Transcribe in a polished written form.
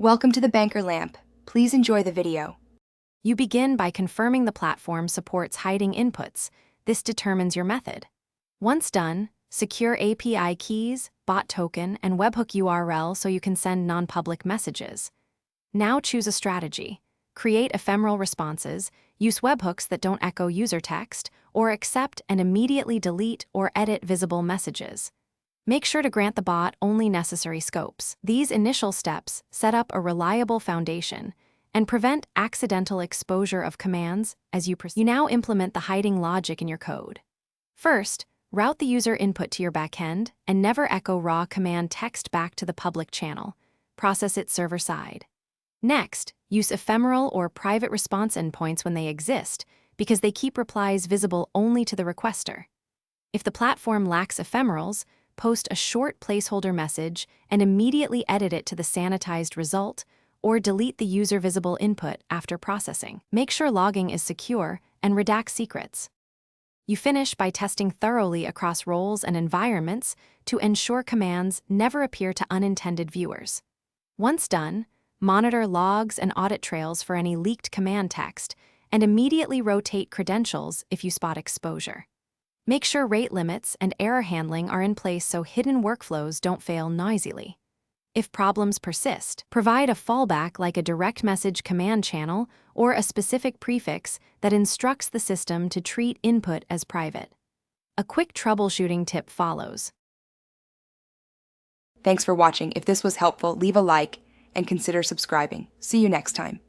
Welcome to the Banker Lamp. Please enjoy the video. You begin by confirming the platform supports hiding inputs. This determines your method. Once done, secure API keys, bot token, and webhook URL so you can send non-public messages. Now choose a strategy. Create ephemeral responses, use webhooks that don't echo user text, or accept and immediately delete or edit visible messages. Make sure to grant the bot only necessary scopes. These initial steps set up a reliable foundation and prevent accidental exposure of commands as you proceed. You now implement the hiding logic in your code. First, route the user input to your backend and never echo raw command text back to the public channel. Process it server-side. Next, use ephemeral or private response endpoints when they exist, because they keep replies visible only to the requester. If the platform lacks ephemerals, post a short placeholder message and immediately edit it to the sanitized result, or delete the user visible input after processing. Make sure logging is secure and redact secrets. You finish by testing thoroughly across roles and environments to ensure commands never appear to unintended viewers. Once done, monitor logs and audit trails for any leaked command text, and immediately rotate credentials if you spot exposure. Make sure rate limits and error handling are in place so hidden workflows don't fail noisily. If problems persist, provide a fallback like a direct message command channel or a specific prefix that instructs the system to treat input as private. A quick troubleshooting tip follows. Thanks for watching. If this was helpful, leave a like and consider subscribing. See you next time.